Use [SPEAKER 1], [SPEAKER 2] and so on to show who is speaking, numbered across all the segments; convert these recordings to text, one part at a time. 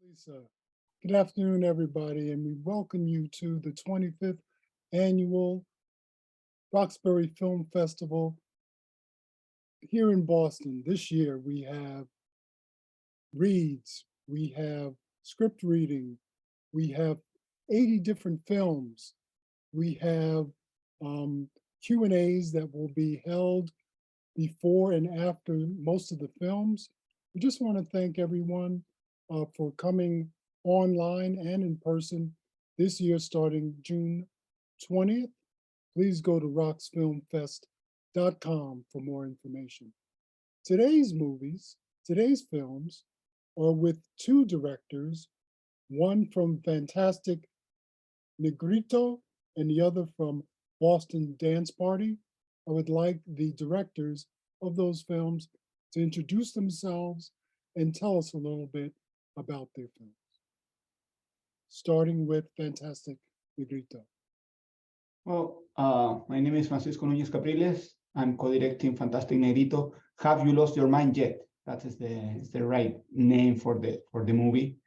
[SPEAKER 1] Lisa. Good afternoon, everybody, and we welcome you to the 25th annual Roxbury Film Festival here in Boston. This year we have reads, we have script reading, we have 80 different films, we have Q&As that will be held before and after most of the films. We just want to thank everyone for coming online and in person this year starting June 20th. Please go to roxfilmfest.com for more information. Today's films are with two directors, one from Fantastic Negrito and the other from Boston Dance Party. I would like the directors of those films to introduce themselves and tell us a little bit about their films. Starting with Fantastic Negrito.
[SPEAKER 2] Well, my name is Francisco Núñez Capriles. I'm co-directing Fantastic Negrito. Have You Lost Your Mind Yet? That is the right name for the movie.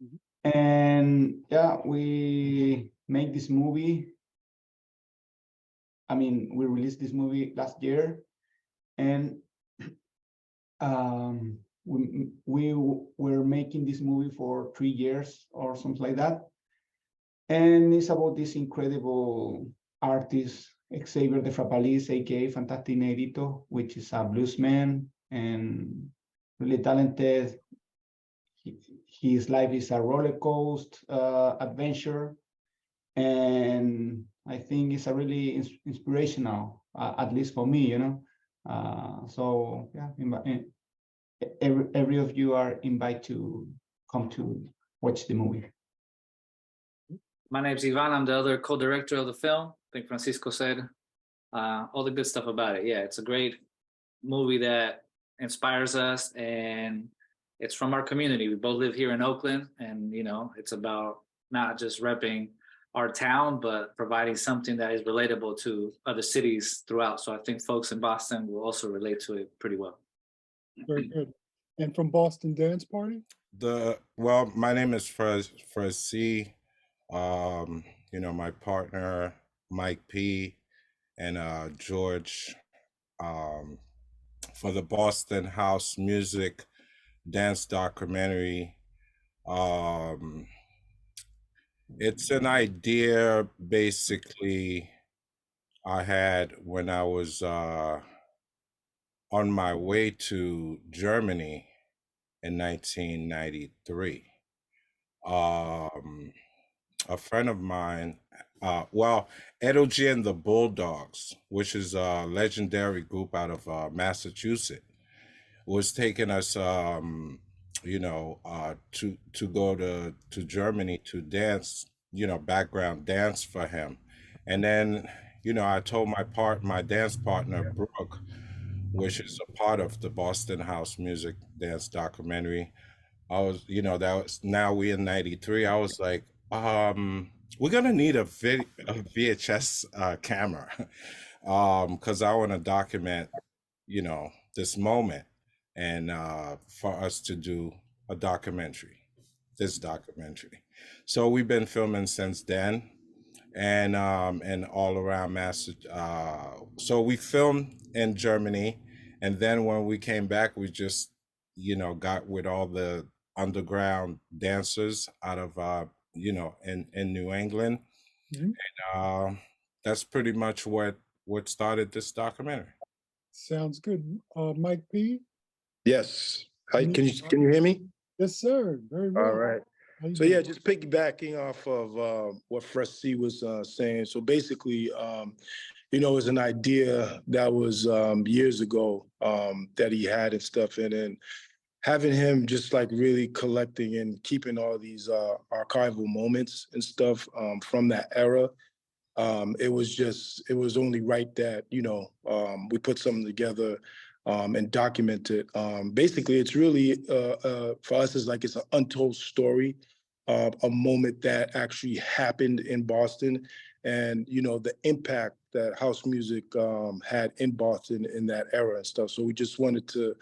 [SPEAKER 2] Mm-hmm. And yeah, we made this movie. I mean, we released this movie last year, and we were making this movie for 3 years or something like that. And it's about this incredible artist, Xavier de Frapalis, aka Fantastic Negrito, which is a bluesman and really talented. His life is a roller coaster adventure, and I think it's a really inspirational, at least for me, you know. So yeah, every of you are invited to come to watch the movie.
[SPEAKER 3] My name's Yvan. I'm the other co-director of the film. I think Francisco said all the good stuff about it. Yeah, it's a great movie that inspires us, and it's from our community. We both live here in Oakland, and you know, it's about not just repping our town, but providing something that is relatable to other cities throughout. So I think folks in Boston will also relate to it pretty well.
[SPEAKER 1] Very good. And from Boston Dance Party?
[SPEAKER 4] Well, my name is Fred C. You know, my partner, Mike P. and George, for the Boston House Music Dance documentary. It's an idea basically I had when I was on my way to Germany in 1993. A friend of mine, Edo G and the Bulldogs, which is a legendary group out of Massachusetts, was taking us, you know, to go to Germany to dance, you know, background dance for him. And then, you know, I told my dance partner, Brooke, which is a part of the Boston House Music Dance documentary. I was, you know, now we in 93. I was like, we're gonna need a VHS camera, because I want to document, you know, this moment, and for us to do this documentary. So we've been filming since then, and all around so we filmed in Germany, and then when we came back, we just, you know, got with all the underground dancers out of you know, in New England. Mm-hmm. And that's pretty much what started this documentary.
[SPEAKER 1] Sounds good. Mike P.
[SPEAKER 5] Yes. Hi, can you hear me?
[SPEAKER 1] Yes, sir. Very well.
[SPEAKER 5] All right. So yeah, just piggybacking off of what Fresh C was saying. So basically, you know, it was an idea that was years ago that he had and stuff, and then having him just like really collecting and keeping all these archival moments and stuff from that era. It was only right that, you know, we put something together and document it. Basically, it's really, for us, it's like it's an untold story, a moment that actually happened in Boston, and, you know, the impact that house music had in Boston in that era and stuff. So we just wanted to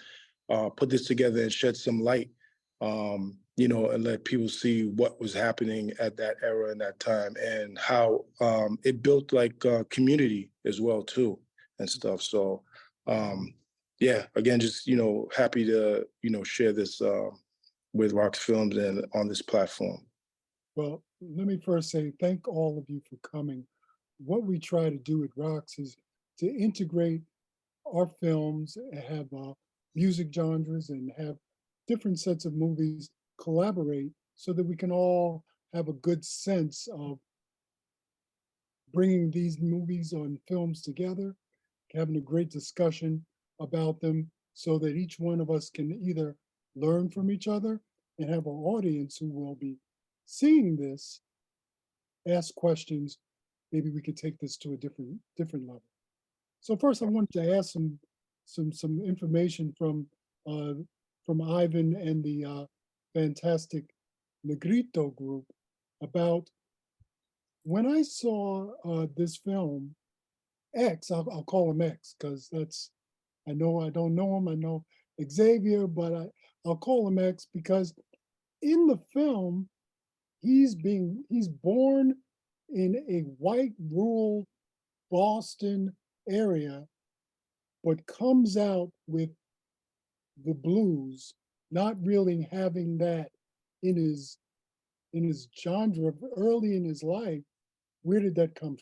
[SPEAKER 5] put this together and shed some light and let people see what was happening at that era and that time, and how it built like community as well too and stuff. So yeah, again, just happy to share this with ROXFILM and on this platform.
[SPEAKER 1] Well, let me first say thank all of you for coming. What we try to do at ROX is to integrate our films and have music genres and have different sets of movies collaborate so that we can all have a good sense of bringing these movies on films together, having a great discussion about them so that each one of us can either learn from each other and have our audience who will be seeing this ask questions. Maybe we could take this to a different level. So first I wanted to ask some information from Ivan and the Fantastic Negrito group about when I saw this film, X, I'll call him X because I know I don't know him, I know Xavier, but I'll call him X because in the film, he's born in a white rural Boston area, but comes out with the blues, not really having that in his genre early in his life. Where did that come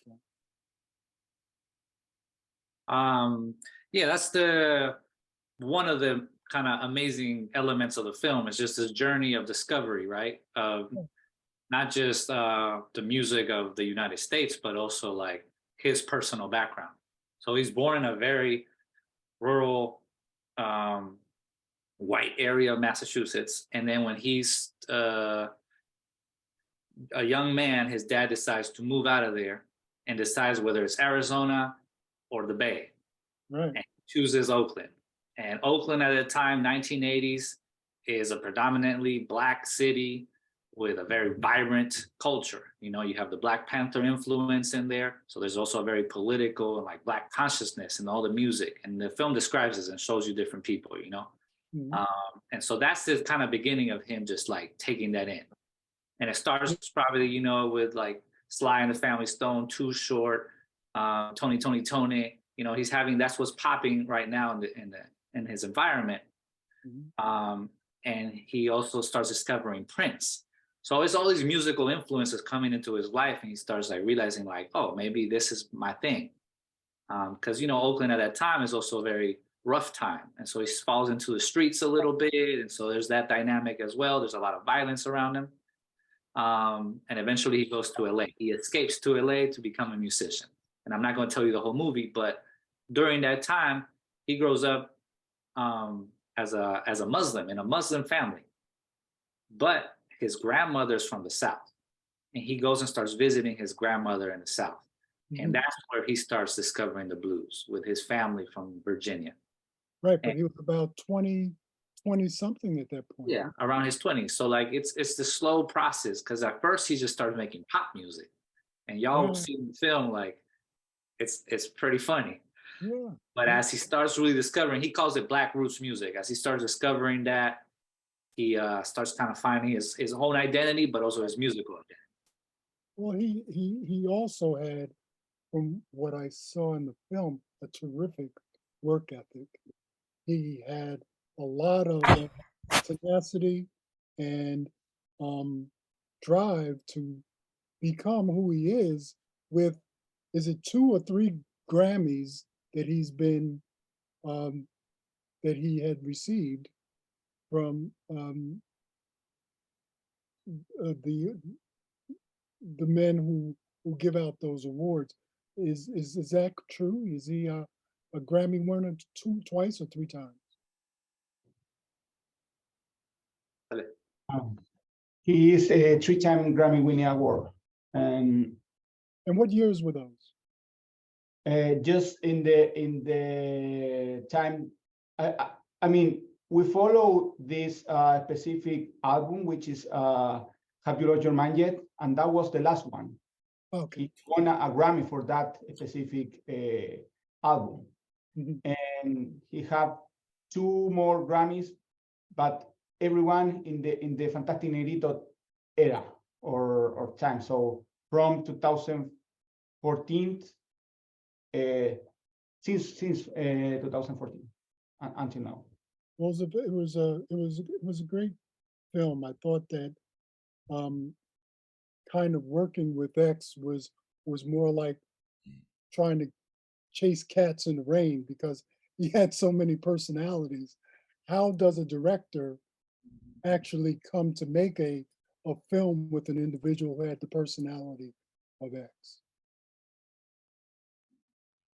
[SPEAKER 1] from?
[SPEAKER 3] Yeah, that's one of the kind of amazing elements of the film. Is just this journey of discovery, right? Not just the music of the United States, but also like his personal background. So he's born in a very rural, white area of Massachusetts. And then when he's a young man, his dad decides to move out of there and decides whether it's Arizona or the Bay.
[SPEAKER 1] Right.
[SPEAKER 3] And chooses Oakland. And Oakland at the time, 1980s, is a predominantly Black city with a very vibrant culture. You have the Black Panther influence in there. So there's also a very political and like Black consciousness in all the music. And the film describes this and shows you different people, Mm-hmm. And so that's the kind of beginning of him just like taking that in. And it starts probably, with like Sly and the Family Stone, Too Short, Tony. He's having, that's what's popping right now in his environment. Mm-hmm. And he also starts discovering Prince. So it's all these musical influences coming into his life, and he starts like realizing like, oh, maybe this is my thing. Because Oakland at that time is also a very rough time, and so he falls into the streets a little bit, and so there's that dynamic as well. There's a lot of violence around him, and eventually he goes to LA. He escapes to LA to become a musician. And I'm not going to tell you the whole movie, but during that time, he grows up as a Muslim in a Muslim family, but his grandmother's from the South, and he goes and starts visiting his grandmother in the South. Mm-hmm. And that's where he starts discovering the blues with his family from Virginia.
[SPEAKER 1] Right, but he was about 20 something at that point.
[SPEAKER 3] Yeah, around his 20s. So like it's the slow process, because at first he just started making pop music, and y'all see in the film like it's pretty funny.
[SPEAKER 1] Yeah.
[SPEAKER 3] But as he starts really discovering, he calls it Black roots music. As he starts discovering that, he starts kind of finding his own identity, but also his musical identity.
[SPEAKER 1] Well, he also had, from what I saw in the film, a terrific work ethic. He had a lot of tenacity and drive to become who he is with, is it 2 or 3 Grammys that he's been, that he had received from the men who give out those awards. Is that true? Is he a Grammy winner twice or 3 times?
[SPEAKER 2] He is a 3-time Grammy-winning award. And
[SPEAKER 1] what years were those?
[SPEAKER 2] Just in the time, I mean, we follow this specific album, which is Have You Lost Your Mind Yet? And that was the last one.
[SPEAKER 1] Okay.
[SPEAKER 2] He won a Grammy for that specific album. Mm-hmm. And he had 2 more Grammys, but everyone in the Fantastic Negrito era or time. So from 2014, since 2014 until now.
[SPEAKER 1] Well, it was a great film. I thought that kind of working with X was more like trying to chase cats in the rain because he had so many personalities. How does a director actually come to make a film with an individual who had the personality of X?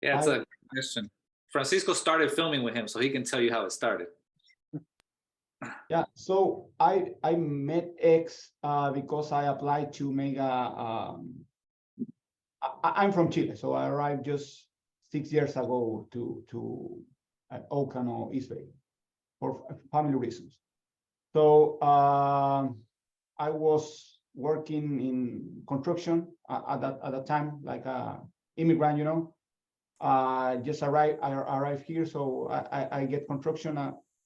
[SPEAKER 3] Yeah, it's a good question. Francisco started filming with him, so he can tell you how it started.
[SPEAKER 2] Yeah, so I met X because I applied to make I'm from Chile, so I arrived just 6 years ago to Oakland or East Bay for family reasons. So I was working in construction at that time, like a immigrant, you know. I arrived here, so I get construction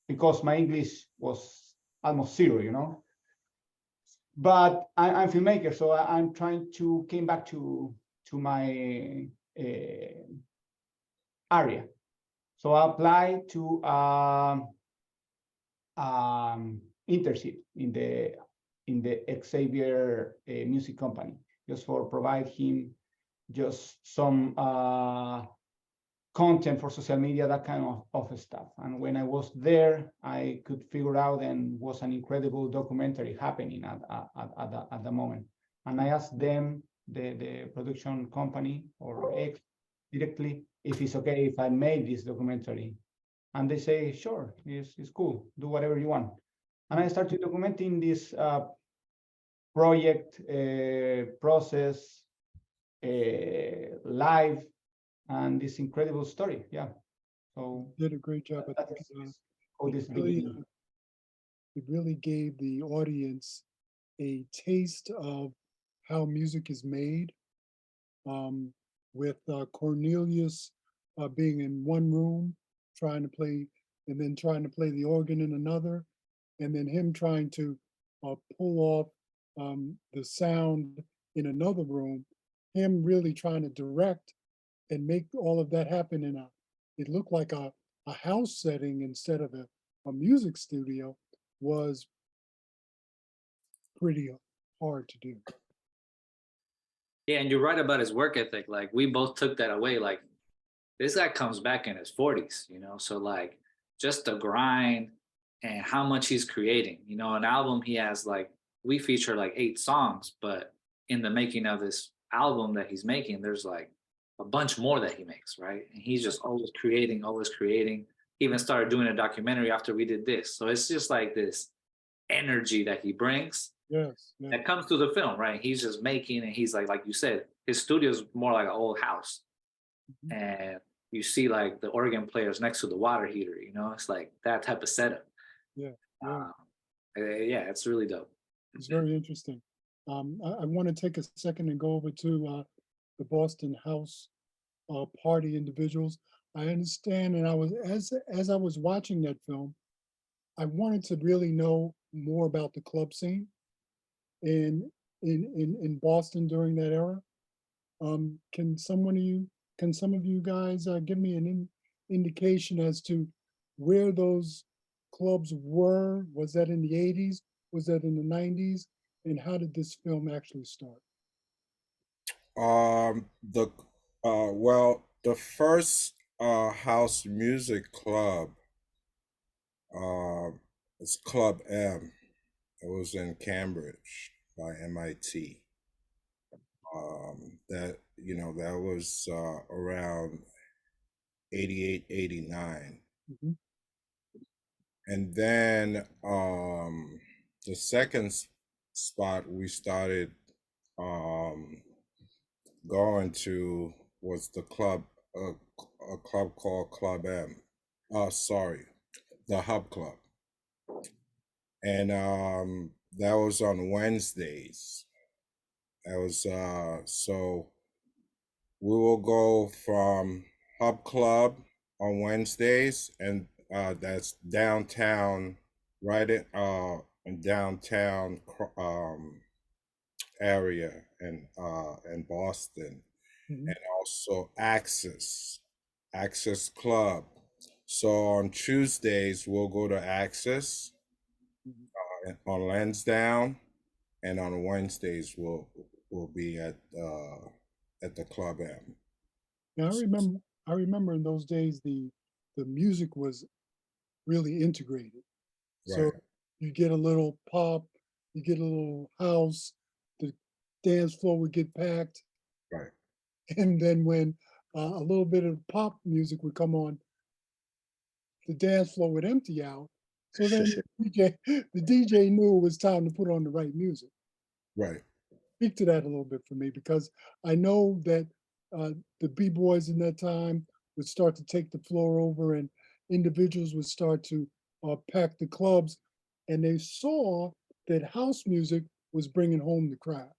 [SPEAKER 2] because my English was almost zero, you know. But I'm filmmaker, so I'm trying to came back to my area. So I applied to internship in the Xavier music company, just for provide him just some content for social media, that kind of stuff. And when I was there, I could figure out and was an incredible documentary happening at the moment. And I asked them, the production company or X directly, if it's okay if I made this documentary. And they say, sure, it's cool, do whatever you want. And I started documenting this project process live, and this incredible story. Yeah. So
[SPEAKER 1] Did a great job. I think it really gave the audience a taste of how music is made. With Cornelius being in one room, trying to play, and then trying to play the organ in another, and then him trying to pull off the sound in another room, him really trying to direct and make all of that happen in it looked like a house setting instead of a music studio, was pretty hard to do.
[SPEAKER 3] Yeah, and you're right about his work ethic. Like we both took that away. Like this guy comes back in his 40s, you know, so like just the grind and how much he's creating. You know, an album he has like, we feature like 8 songs, but in the making of this album that he's making, there's like a bunch more that he makes, right? And he's just always creating, always creating. He even started doing a documentary after we did this. So it's just like this energy that he brings.
[SPEAKER 1] Yes.
[SPEAKER 3] That comes through the film, right? He's just making, and he's like you said, his studio's more like an old house. Mm-hmm. And you see like the organ players next to the water heater, you know, it's like that type of setup. Yeah, it's really dope.
[SPEAKER 1] It's very interesting. I want to take a second and go over to the Boston House Party individuals. I understand, and I was as I was watching that film, I wanted to really know more about the club scene in Boston during that era. Can some of you guys give me an indication as to where those clubs were? Was that in the 80s? Was that in the 90s? And how did this film actually start?
[SPEAKER 4] The first house music club is Club M. It was in Cambridge by MIT. That was around 88, 89. Mm-hmm. And then the second spot we started going to was the club, a club called Club M. The Hub Club. And that was on Wednesdays. That was so we will go from Hub Club on Wednesdays, and that's downtown right in downtown area in Boston,
[SPEAKER 1] Mhm.
[SPEAKER 4] and also Access Club. So on Tuesdays we'll go to Access
[SPEAKER 1] Mhm.
[SPEAKER 4] on Lansdowne, and on Wednesdays we'll be at the Club M.
[SPEAKER 1] Now I remember in those days the music was really integrated. So
[SPEAKER 4] Right,
[SPEAKER 1] you get a little pop, you get a little house, the dance floor would get packed,
[SPEAKER 4] right,
[SPEAKER 1] and then when a little bit of pop music would come on, the dance floor would empty out. So then the DJ knew it was time to put on the right music.
[SPEAKER 4] right.
[SPEAKER 1] Speak to that a little bit for me because I know that uh, the b-boys in that time would start to take the floor over and individuals would start to pack the clubs, and they saw that house music was bringing home the crowd.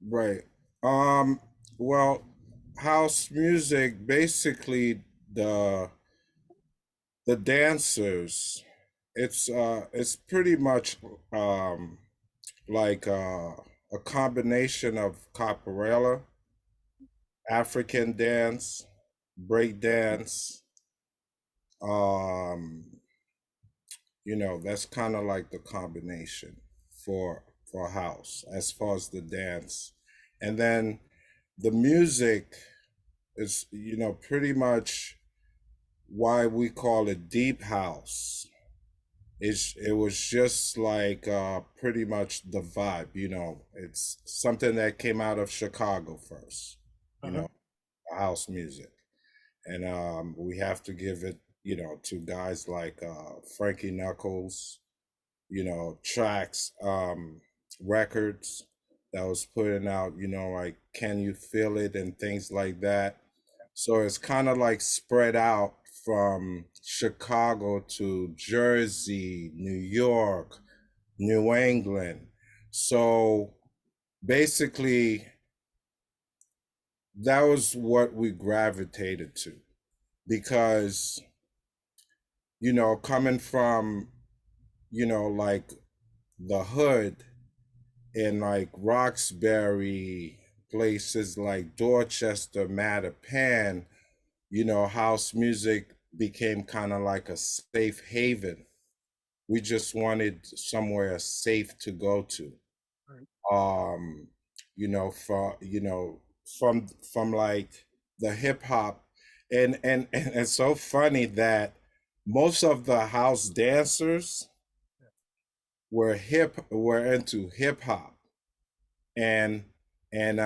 [SPEAKER 4] Right. Um, well, house music, basically the dancers, it's pretty much like a combination of capoeira, African dance, break dance, um, that's kind of like the combination for house as far as the dance. And then the music is pretty much why we call it deep house. It was just like pretty much the vibe. It's something that came out of Chicago first, you
[SPEAKER 1] Uh-huh.
[SPEAKER 4] know house music. And we have to give it to guys like Frankie Knuckles, tracks, records that was putting out, like Can You Feel It and things like that. So it's kind of like spread out from Chicago to Jersey, New York, New England. So basically, that was what we gravitated to because, coming from, like the hood in like Roxbury, places like Dorchester, Mattapan, house music became kind of like a safe haven. We just wanted somewhere safe to go to.
[SPEAKER 1] Right.
[SPEAKER 4] Um, from like the hip hop, and it's so funny that most of the house dancers were into hip hop and and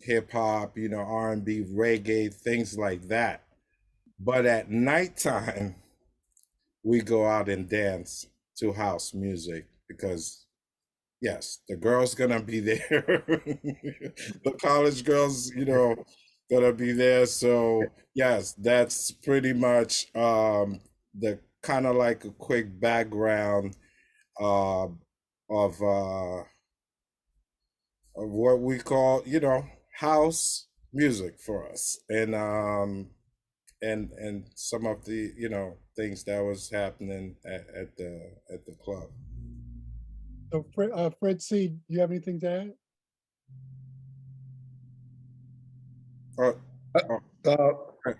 [SPEAKER 4] hip hop, R&B, reggae, things like that. But at nighttime, we go out and dance to house music because yes, the girls gonna be there. The college girls, gonna be there. So yes, that's pretty much the kind of like a quick background uh, of what we call, house music for us, and some of the things that was happening at the club.
[SPEAKER 1] So Fred C, do you have anything to add?
[SPEAKER 4] Oh, oh,
[SPEAKER 5] Uh,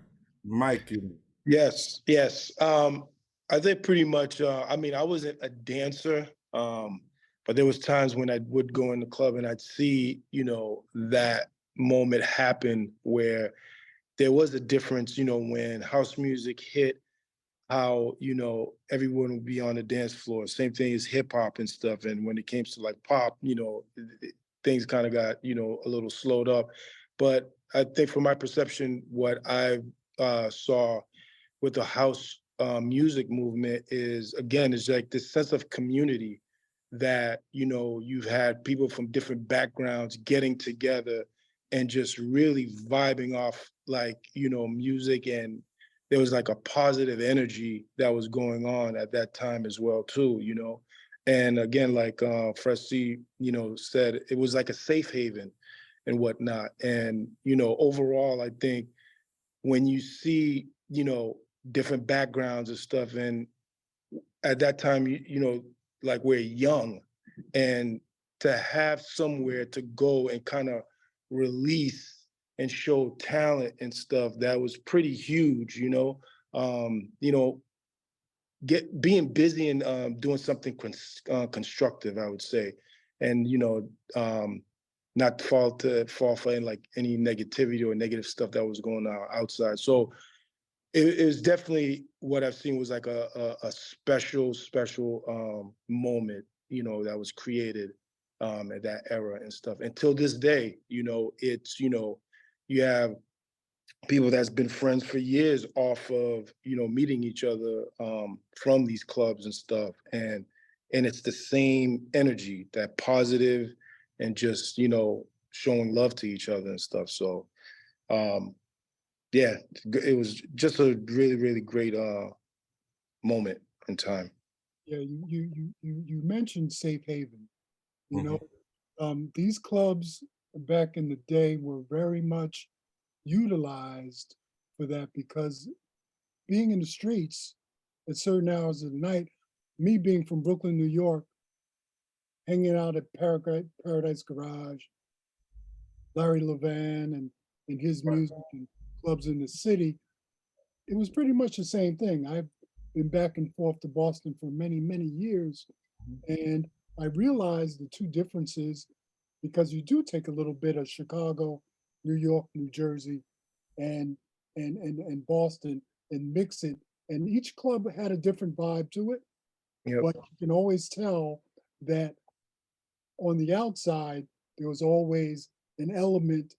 [SPEAKER 4] Mike, you.
[SPEAKER 5] yes, yes. I think pretty much. I mean, I wasn't a dancer, but there was times when I would go in the club and I'd see, that moment happen where there was a difference, when house music hit, how, everyone would be on the dance floor. Same thing as hip hop and stuff. And when it came to like pop, things kind of got, a little slowed up. But I think from my perception, what I saw with the house music movement is, again, is like this sense of community that, you've had people from different backgrounds getting together and just really vibing off like, music. And there was like a positive energy that was going on at that time as well too, and again, like Fresi, said, it was like a safe haven and whatnot. And overall, I think when you see different backgrounds and stuff, and at that time, you know, like we're young, and to have somewhere to go and kind of release and show talent and stuff, that was pretty huge, you know. You know, being busy and doing something constructive, I would say, and you know, not fall for like any negativity or negative stuff that was going on outside. So it was definitely, what I've seen was like a special moment, you know, that was created at that era and stuff. Until this day, you know, it's, you know, you have people that's been friends for years off of, you know, meeting each other from these clubs and stuff, and it's the same energy, that positive, and just, you know, showing love to each other and stuff. So yeah, it was just a really great moment in time.
[SPEAKER 1] Yeah, you mentioned safe haven. You know, these clubs back in the day were very much utilized for that, because being in the streets at certain hours of the night, me being from Brooklyn, New York, hanging out at Paradise Garage, Larry Levan and his music and clubs in the city, it was pretty much the same thing. I've been back and forth to Boston for many years, and I realized the two differences, because you do take a little bit of Chicago, New York, New Jersey, and and Boston, and mix it. And each club had a different vibe to it,
[SPEAKER 5] Yep.
[SPEAKER 1] but you can always tell that on the outside there was always an element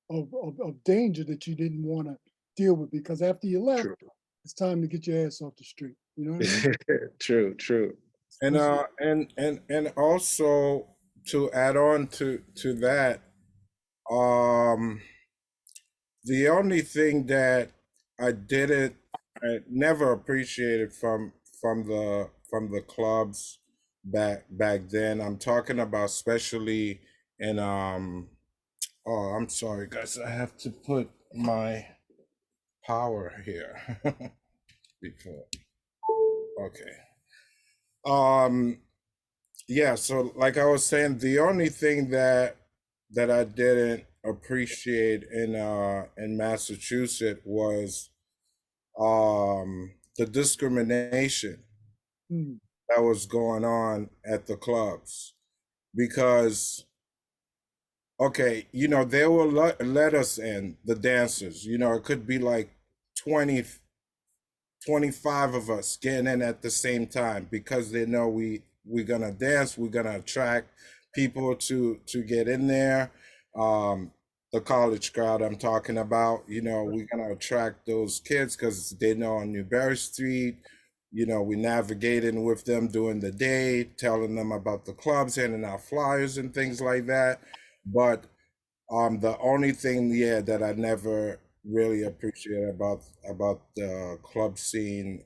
[SPEAKER 1] of danger that you didn't want to deal with, because after you left,
[SPEAKER 5] True.
[SPEAKER 1] it's time to get your ass off the street. You know what I mean?
[SPEAKER 5] True.
[SPEAKER 4] And
[SPEAKER 1] Listen,
[SPEAKER 4] and also to add on to that, um, the only thing that I never appreciated from the clubs back then. I'm talking about especially in oh, I'm sorry guys, I have to put my power here before. Okay. Um yeah, so like I was saying, the only thing that I didn't appreciate in Massachusetts was the discrimination
[SPEAKER 1] hmm,
[SPEAKER 4] that was going on at the clubs, because okay, you know, they will let us in, the dancers, you know, it could be like 20, 25 of us getting in at the same time, because they know we're gonna dance, we're gonna attract people to get in there. The college crowd I'm talking about, you know, we're gonna attract those kids because they know on Newberry Street, you know, we navigating with them during the day, telling them about the clubs, handing out flyers and things like that. But the only thing, yeah, that I never really appreciate about the club scene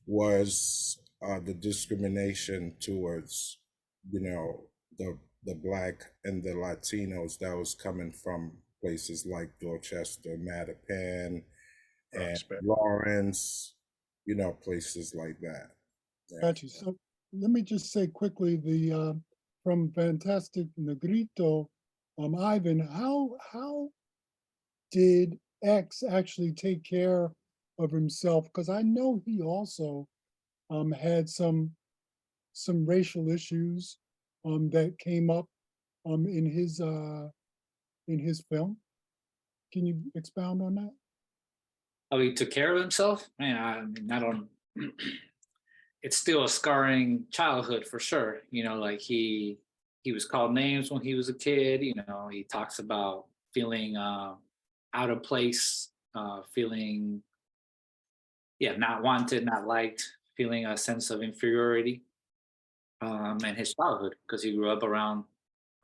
[SPEAKER 4] was the discrimination towards, you know, the black and the Latinos that was coming from places like Dorchester, Mattapan, and
[SPEAKER 5] Respect.
[SPEAKER 4] Lawrence, you know, places like that. Yeah.
[SPEAKER 1] got you. So let me just say quickly, the from Fantastic Negrito, Ivan, how did X actually take care of himself? Because I know he also had some racial issues that came up in his film. Can you expound on that?
[SPEAKER 3] Oh, he took care of himself? Man, I mean, I don't. It's still a scarring childhood for sure. You know, like he was called names when he was a kid. You know, he talks about feeling out of place, feeling not wanted, not liked, feeling a sense of inferiority in his childhood, because he grew up around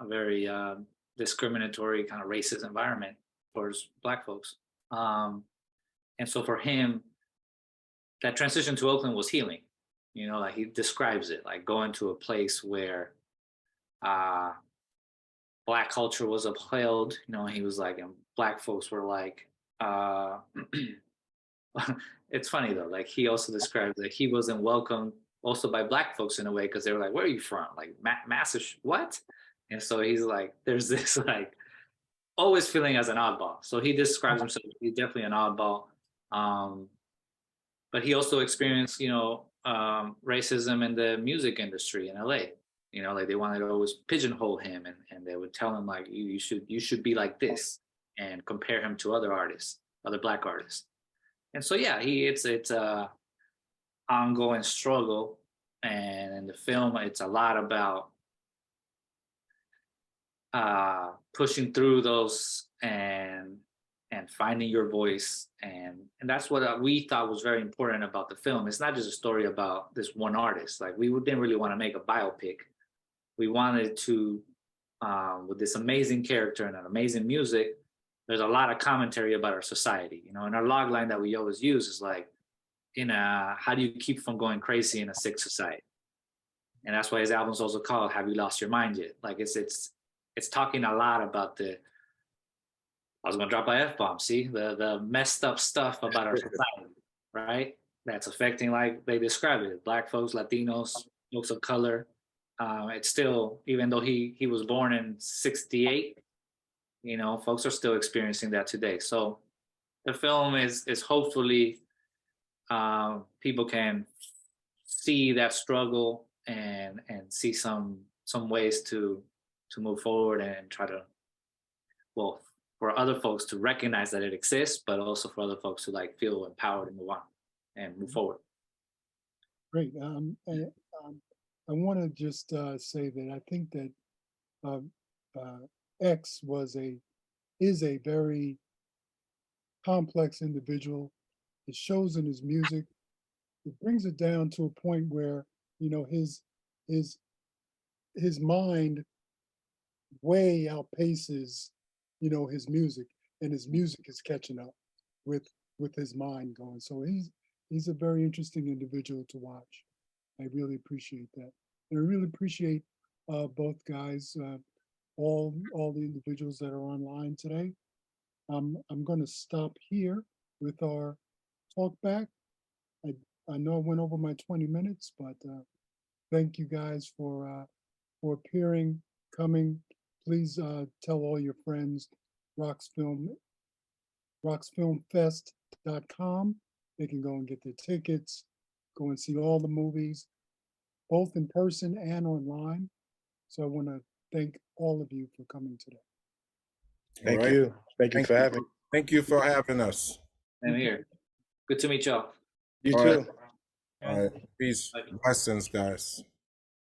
[SPEAKER 3] a very discriminatory kind of racist environment towards Black folks. And so for him, that transition to Oakland was healing. You know, like he describes it, like going to a place where Black culture was upheld. You know, he was like, and Black folks were like it's funny though. Like he also described that he wasn't welcomed also by black folks in a way because they were like, "Where are you from?" Like what? And so he's like, there's this like always feeling as an oddball. So he describes himself. He's definitely an oddball. But he also experienced, racism in the music industry in LA. Like they wanted to always pigeonhole him, and they would tell him like you should be like this and compare him to other artists, other black artists. And so yeah, it's a ongoing struggle, and in the film it's a lot about pushing through those and finding your voice, and that's what we thought was very important about the film. It's not just a story about this one artist. Like we didn't really want to make a biopic. We wanted to, with this amazing character and an amazing music, there's a lot of commentary about our society. And our log line that we always use is like, how do you keep from going crazy in a sick society? And that's why his album's also called "Have You Lost Your Mind Yet?" Like it's talking a lot about I was gonna drop an F-bomb, see? The messed up stuff about our society, right? That's affecting, like they describe it, Black folks, Latinos, folks of color. It's still, even though he was born in 68, folks are still experiencing that today. So the film is hopefully people can see that struggle and see some ways to move forward and try to, for other folks to recognize that it exists, but also for other folks to like feel empowered and move on and move forward.
[SPEAKER 1] Great. I want to just say that I think that X is a very complex individual. It shows in his music. It brings it down to a point where his mind way outpaces his music, and his music is catching up with his mind going. So he's a very interesting individual to watch. I really appreciate that. And I really appreciate both guys, all the individuals that are online today. I'm going to stop here with our talk back. I know I went over my 20 minutes, but thank you guys for appearing, coming. Please tell all your friends, ROXFILMfest.com. They can go and get their tickets, go and see all the movies, both in person and online. So I want to thank all of you for coming today.
[SPEAKER 5] Thank you. Thank you for having me.
[SPEAKER 4] Thank you for having us.
[SPEAKER 3] I'm here. Good to meet y'all.
[SPEAKER 5] You
[SPEAKER 4] All
[SPEAKER 5] too.
[SPEAKER 4] right. All right. Peace. Blessings, guys.